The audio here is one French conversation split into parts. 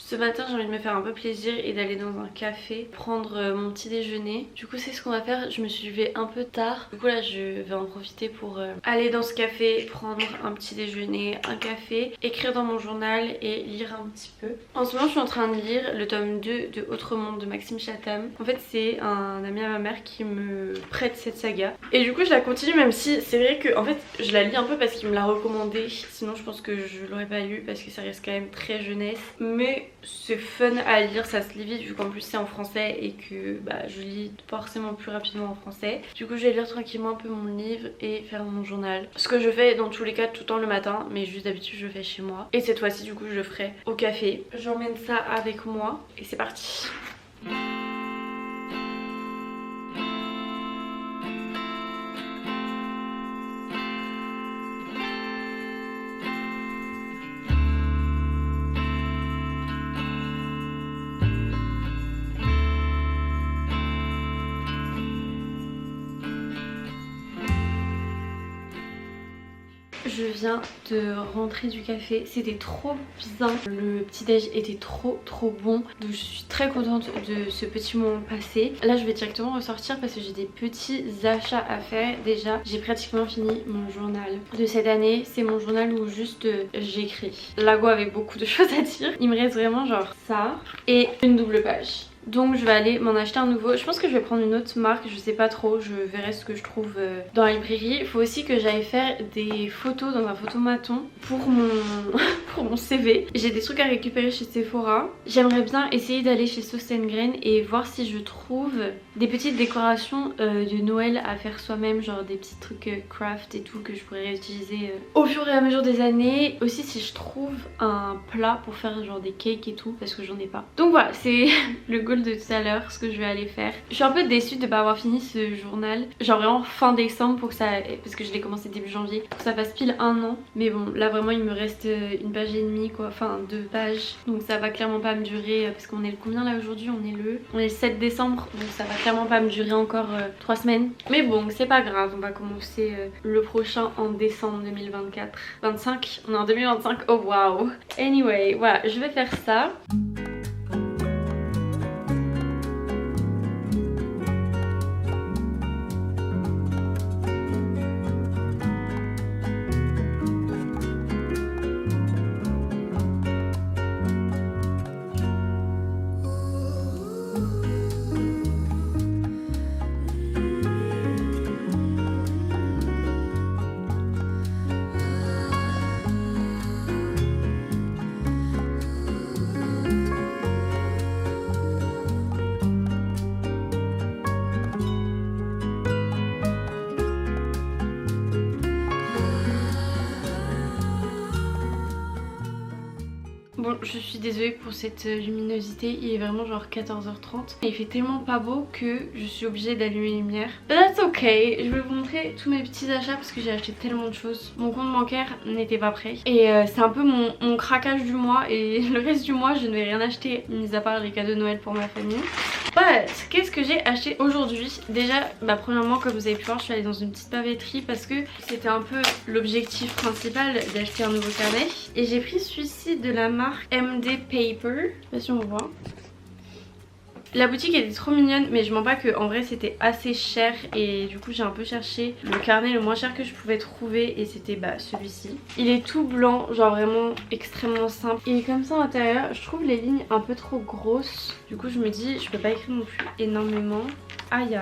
Ce matin j'ai envie de me faire un peu plaisir et d'aller dans un café prendre mon petit déjeuner. Du coup c'est ce qu'on va faire, je me suis levée un peu tard. Du coup là je vais en profiter pour aller dans ce café, prendre un petit déjeuner, un café, écrire dans mon journal et lire un petit peu. En ce moment je suis en train de lire le tome 2 de Autre Monde de Maxime Chatham. En fait c'est un ami à ma mère qui me prête cette saga. Et du coup je la continue même si c'est vrai que en fait je la lis un peu parce qu'il me l'a recommandé. Sinon je pense que je l'aurais pas lu parce que ça reste quand même très jeunesse. Mais c'est fun à lire, ça se lit vite vu qu'en plus c'est en français et que je lis forcément plus rapidement en français. Du coup je vais lire tranquillement un peu mon livre et faire mon journal. Ce que je fais dans tous les cas tout le temps le matin, mais juste d'habitude je le fais chez moi. Et cette fois-ci du coup je le ferai au café. J'emmène ça avec moi et c'est parti. Je viens de rentrer du café, c'était trop bien, le petit déj était trop bon, donc je suis très contente de ce petit moment passé. Là je vais directement ressortir parce que j'ai des petits achats à faire. Déjà j'ai pratiquement fini mon journal de cette année, c'est mon journal où juste j'écris. Lago avait beaucoup de choses à dire, il me reste vraiment genre ça et une double page. Donc je vais aller m'en acheter un nouveau. Je pense que je vais prendre une autre marque, je sais pas trop, je verrai ce que je trouve dans la librairie. Il faut aussi que j'aille faire des photos dans un photomaton pour mon, pour mon CV. J'ai des trucs à récupérer chez Sephora. J'aimerais bien essayer d'aller chez Sauce & Grain et voir si je trouve des petites décorations de Noël à faire soi-même, genre des petits trucs craft et tout que je pourrais réutiliser au fur et à mesure des années. Aussi si je trouve un plat pour faire genre des cakes et tout parce que j'en ai pas. Donc voilà, c'est le goal de tout à l'heure, ce que je vais aller faire. Je suis un peu déçue de pas avoir fini ce journal, genre vraiment fin décembre pour que ça, parce que je l'ai commencé début janvier, pour que ça fasse pile un an. Mais bon là vraiment il me reste une page et demie quoi, enfin 2 pages, donc ça va clairement pas me durer parce qu'on est le combien là aujourd'hui, on est le 7 décembre, donc ça va clairement pas me durer encore 3 semaines. Mais bon c'est pas grave, on va commencer le prochain en décembre 2024. 25, on est en 2025, oh waouh. Anyway voilà, je vais faire ça. Bon, je suis désolée pour cette luminosité, il est vraiment genre 14h30 et il fait tellement pas beau que je suis obligée d'allumer les lumières. But that's ok, je vais vous montrer tous mes petits achats parce que j'ai acheté tellement de choses. Mon compte bancaire n'était pas prêt et c'est un peu mon craquage du mois et le reste du mois je ne vais rien acheter mis à part les cadeaux de Noël pour ma famille. Ouais, qu'est-ce que j'ai acheté aujourd'hui? Déjà, premièrement comme vous avez pu voir je suis allée dans une petite papeterie parce que c'était un peu l'objectif principal d'acheter un nouveau carnet. Et j'ai pris celui-ci de la marque MD Paper, je sais pas si on voit. La boutique était trop mignonne mais je mens pas que en vrai c'était assez cher et du coup j'ai un peu cherché le carnet le moins cher que je pouvais trouver et c'était celui-ci. Il est tout blanc, genre vraiment extrêmement simple. Il est comme ça à l'intérieur, je trouve les lignes un peu trop grosses. Du coup je me dis je peux pas écrire non plus énormément. Ah il y a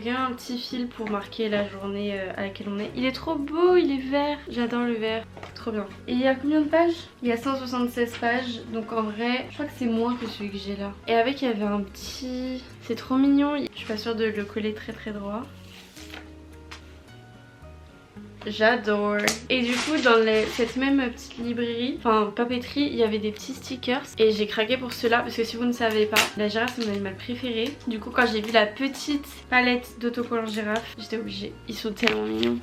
quand même un petit fil pour marquer la journée à laquelle on est. Il est trop beau, il est vert, j'adore le vert, trop bien. Et il y a combien de pages? Il y a 176 pages, donc en vrai je crois que c'est moins que celui que j'ai là. Et avec il y avait un petit... C'est trop mignon, je suis pas sûre de le coller très droit. J'adore. Et du coup dans cette même petite librairie, enfin papeterie, il y avait des petits stickers et j'ai craqué pour ceux-là parce que si vous ne savez pas, la girafe c'est mon animal préféré. Du coup quand j'ai vu la petite palette d'autocollants girafe, j'étais obligée. Ils sont tellement mignons.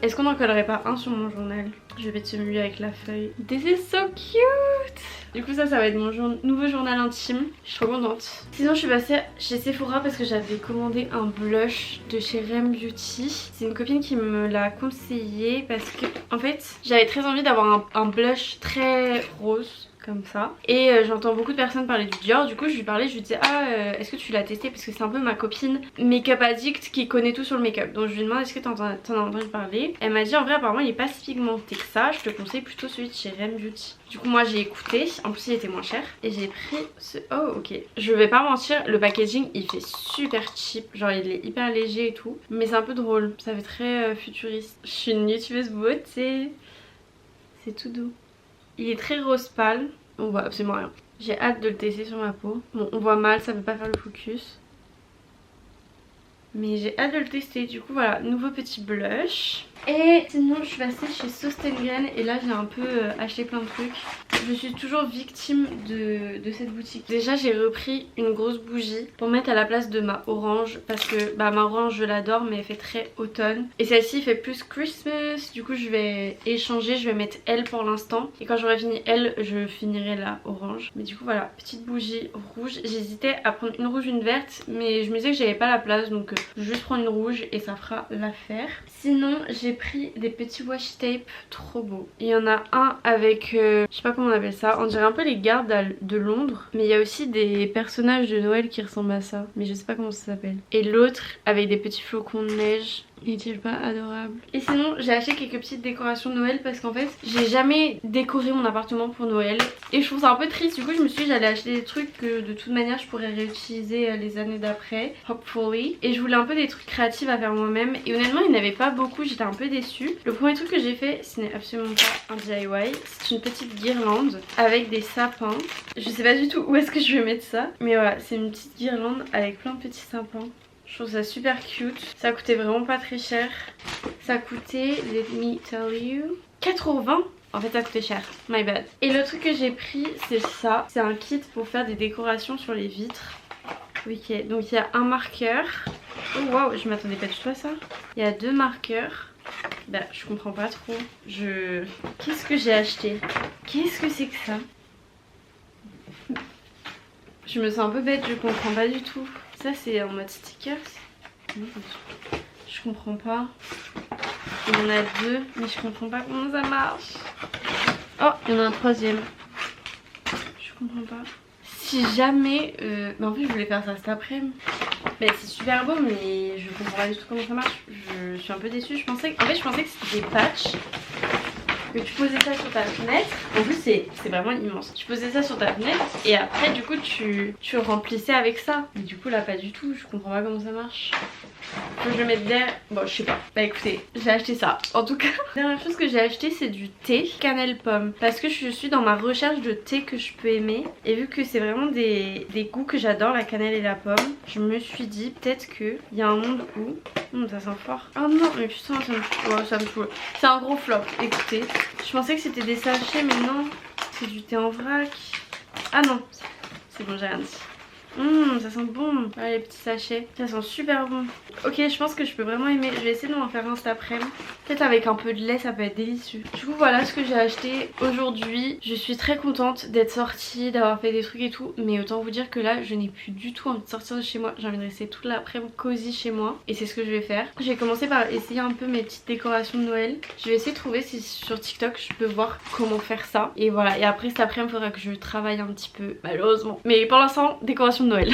Est-ce qu'on n'en collerait pas un sur mon journal? Je vais mettre celui avec la feuille. This is so cute. Du coup ça va être mon nouveau journal intime. Je suis trop contente. Sinon je suis passée chez Sephora parce que j'avais commandé un blush de chez Rem Beauty. C'est une copine qui me l'a conseillé parce que en fait j'avais très envie d'avoir un blush très rose comme ça. Et j'entends beaucoup de personnes parler du Dior, du coup je lui parlais, je lui disais est-ce que tu l'as testé, parce que c'est un peu ma copine make-up addict qui connaît tout sur le make-up. Donc je lui demande est-ce que t'en as entendu parler. Elle m'a dit en vrai apparemment il est pas si pigmenté que ça, je te conseille plutôt celui de chez Rem Beauty. Du coup moi j'ai écouté, en plus il était moins cher et j'ai pris ce... Oh ok, je vais pas mentir, le packaging il fait super cheap, genre il est hyper léger et tout, mais c'est un peu drôle, ça fait très futuriste. Je suis une youtubeuse beauté, c'est tout doux. Il est très rose pâle, on voit absolument rien. J'ai hâte de le tester sur ma peau. Bon on voit mal, ça veut pas faire le focus, mais j'ai hâte de le tester. Du coup voilà, nouveau petit blush. Et sinon je suis passée chez Sostengren et là j'ai un peu acheté plein de trucs. Je suis toujours victime de cette boutique. Déjà j'ai repris une grosse bougie pour mettre à la place de ma orange, parce que bah ma orange je l'adore mais elle fait très automne. Et celle-ci fait plus Christmas, du coup je vais échanger, je vais mettre elle pour l'instant. Et quand j'aurai fini elle, je finirai la orange. Mais du coup voilà, petite bougie rouge. J'hésitais à prendre une rouge, une verte, mais je me disais que j'avais pas la place, donc je vais juste prendre une rouge et ça fera l'affaire. Sinon j'ai pris des petits washi tape trop beaux. Il y en a un avec je sais pas comment on appelle ça, on dirait un peu les gardes de Londres, mais il y a aussi des personnages de Noël qui ressemblent à ça, mais je sais pas comment ça s'appelle. Et l'autre avec des petits flocons de neige. N'est-il pas adorable? Et sinon j'ai acheté quelques petites décorations de Noël parce qu'en fait j'ai jamais décoré mon appartement pour Noël et je trouve ça un peu triste. Du coup je me suis dit j'allais acheter des trucs que de toute manière je pourrais réutiliser les années d'après, hopefully. Et je voulais un peu des trucs créatifs à faire moi-même et honnêtement il n'y en avait pas beaucoup, j'étais un peu déçue. Le premier truc que j'ai fait, ce n'est absolument pas un DIY, c'est une petite guirlande avec des sapins. Je sais pas du tout où est-ce que je vais mettre ça, mais voilà, c'est une petite guirlande avec plein de petits sapins. Je trouve ça super cute. Ça coûtait vraiment pas très cher. Ça coûtait, let me tell you, 4,20 €. En fait ça coûtait cher, my bad. Et le truc que j'ai pris c'est ça. C'est un kit pour faire des décorations sur les vitres. Ok, donc il y a un marqueur. Oh waouh, je m'attendais pas du tout à ça. Il y a 2 marqueurs. Bah je comprends pas trop. Qu'est-ce que j'ai acheté? Qu'est-ce que c'est que ça? Je me sens un peu bête, je comprends pas du tout. Ça c'est en mode stickers. Je comprends pas. Il y en a 2, mais je comprends pas comment ça marche. Oh, il y en a un troisième. Je comprends pas. Si jamais... mais en fait je voulais faire ça cet après-midi. Bah, c'est super beau mais je comprends pas du tout comment ça marche. Je suis un peu déçue. En fait je pensais que c'était des patchs. Que tu posais ça sur ta fenêtre. En plus c'est vraiment immense. Tu posais ça sur ta fenêtre et après du coup tu remplissais avec ça. Mais du coup là pas du tout, je comprends pas comment ça marche. Faut que je le mette derrière. Bon je sais pas. Bah écoutez, j'ai acheté ça. En tout cas, la dernière chose que j'ai acheté c'est du thé cannelle pomme. Parce que je suis dans ma recherche de thé que je peux aimer. Et vu que c'est vraiment des goûts que j'adore, la cannelle et la pomme, je me suis dit peut-être qu'il y a un monde où... ça sent fort. Oh non mais putain ça me fout. C'est un gros flop, écoutez. Je pensais que c'était des sachets mais non. C'est du thé en vrac. Ah non, c'est bon j'ai rien dit. Ça sent bon. Voilà les petits sachets. Ça sent super bon. Ok, je pense que je peux vraiment aimer. Je vais essayer d'en faire un cet après-midi. Peut-être avec un peu de lait, ça peut être délicieux. Du coup, voilà ce que j'ai acheté aujourd'hui. Je suis très contente d'être sortie, d'avoir fait des trucs et tout. Mais autant vous dire que là, je n'ai plus du tout envie de sortir de chez moi. J'ai envie de rester toute l'après-midi cosy chez moi. Et c'est ce que je vais faire. Je vais commencer par essayer un peu mes petites décorations de Noël. Je vais essayer de trouver si sur TikTok je peux voir comment faire ça. Et voilà. Et après cet après-midi, il faudra que je travaille un petit peu, malheureusement. Mais pour l'instant, décoration de Noël.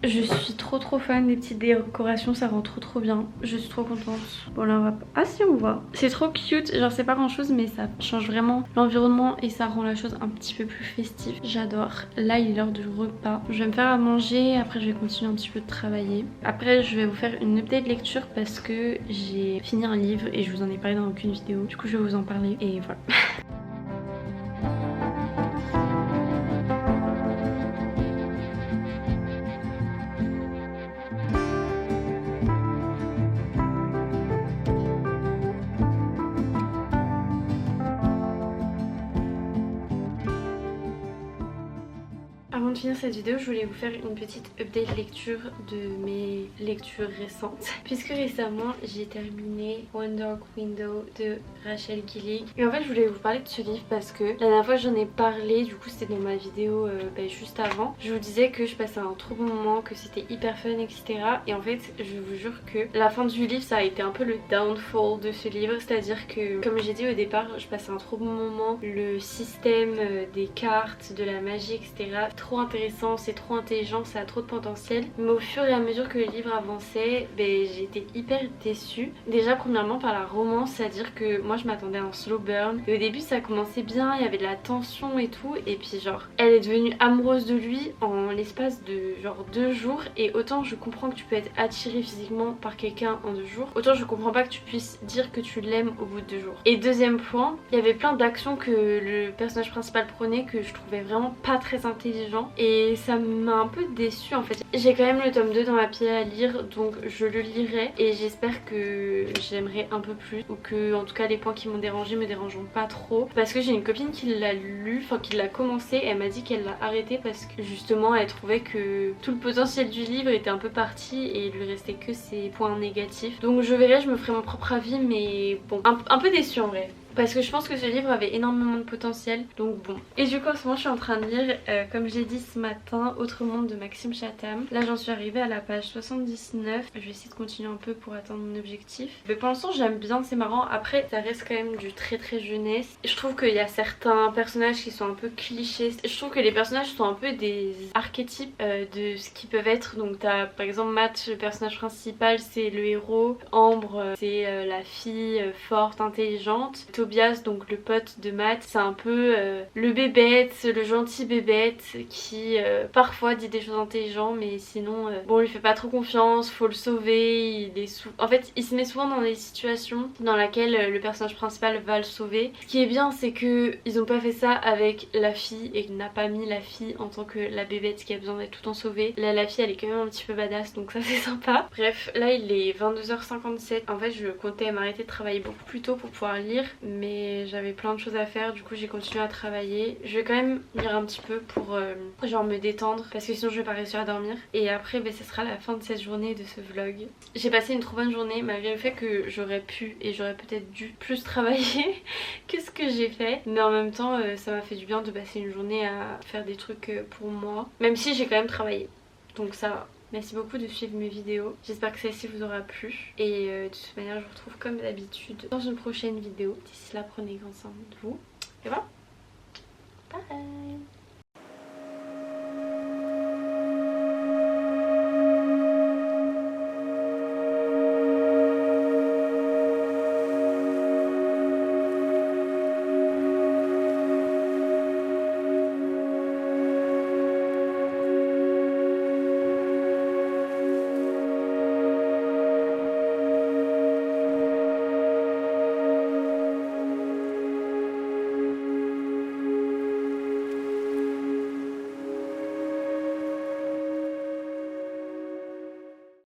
Je suis trop fan des petites décorations, ça rend trop bien. Je suis trop contente. Bon là on va pas... Ah si on voit. C'est trop cute, genre c'est pas grand chose mais ça change vraiment l'environnement et ça rend la chose un petit peu plus festive. J'adore. Là il est l'heure du repas. Je vais me faire à manger, après je vais continuer un petit peu de travailler. Après je vais vous faire une update lecture parce que j'ai fini un livre et je vous en ai parlé dans aucune vidéo. Du coup je vais vous en parler et voilà. Avant de finir cette vidéo, je voulais vous faire une petite update lecture de mes lectures récentes. Puisque récemment, j'ai terminé One Dark Window de Rachel Gillig. Et en fait, je voulais vous parler de ce livre parce que la dernière fois j'en ai parlé, du coup c'était dans ma vidéo juste avant. Je vous disais que je passais un trop bon moment, que c'était hyper fun, etc. Et en fait, je vous jure que la fin du livre, ça a été un peu le downfall de ce livre. C'est-à-dire que, comme j'ai dit au départ, je passais un trop bon moment. Le système des cartes, de la magie, etc. Trop intéressant, c'est trop intelligent, ça a trop de potentiel. Mais au fur et à mesure que le livre avançait, j'ai été hyper déçue. Déjà premièrement par la romance, c'est-à-dire que moi je m'attendais à un slow burn. Et au début ça commençait bien, il y avait de la tension et tout. Et puis genre, elle est devenue amoureuse de lui en l'espace de genre 2 jours. Et autant je comprends que tu peux être attiré physiquement par quelqu'un en 2 jours, autant je comprends pas que tu puisses dire que tu l'aimes au bout de 2 jours. Et deuxième point, il y avait plein d'actions que le personnage principal prenait que je trouvais vraiment pas très intelligent. Et ça m'a un peu déçue en fait. J'ai quand même le tome 2 dans ma pile à lire, donc je le lirai et j'espère que j'aimerai un peu plus, ou que en tout cas les points qui m'ont dérangé me dérangeront pas trop, parce que j'ai une copine qui l'a lu, enfin qui l'a commencé, et elle m'a dit qu'elle l'a arrêté parce que justement elle trouvait que tout le potentiel du livre était un peu parti et il lui restait que ses points négatifs. Donc je verrai, je me ferai mon propre avis, mais bon, un peu déçue en vrai. Parce que je pense que ce livre avait énormément de potentiel, donc bon. Et du coup en ce moment je suis en train de lire, comme j'ai dit ce matin, Autre monde de Maxime Chatham. Là j'en suis arrivée à la page 79, je vais essayer de continuer un peu pour atteindre mon objectif. Mais pour l'instant j'aime bien, c'est marrant. Après ça reste quand même du très jeunesse. Je trouve qu'il y a certains personnages qui sont un peu clichés. Je trouve que les personnages sont un peu des archétypes de ce qu'ils peuvent être. Donc t'as par exemple Matt, le personnage principal, c'est le héros. Ambre, c'est la fille forte, intelligente. Tobias, donc le pote de Matt, c'est un peu le bébête, le gentil bébête qui parfois dit des choses intelligentes mais sinon bon, on lui fait pas trop confiance, faut le sauver, en fait il se met souvent dans des situations dans lesquelles le personnage principal va le sauver. Ce qui est bien c'est que ils ont pas fait ça avec la fille et qu'il n'a pas mis la fille en tant que la bébête qui a besoin d'être tout le temps sauvée. Là la fille elle est quand même un petit peu badass, donc ça c'est sympa. Bref, là il est 22h57, en fait je comptais m'arrêter de travailler beaucoup plus tôt pour pouvoir lire, mais j'avais plein de choses à faire, du coup j'ai continué à travailler. Je vais quand même lire un petit peu pour genre me détendre parce que sinon je vais pas réussir à dormir. Et après ce sera la fin de cette journée, de ce vlog. J'ai passé une trop bonne journée malgré le fait que j'aurais pu et j'aurais peut-être dû plus travailler que ce que j'ai fait, mais en même temps ça m'a fait du bien de passer une journée à faire des trucs pour moi, même si j'ai quand même travaillé, donc ça va. Merci beaucoup de suivre mes vidéos, j'espère que celle-ci vous aura plu et de toute manière je vous retrouve comme d'habitude dans une prochaine vidéo. D'ici là prenez grand soin de vous et voilà, bye.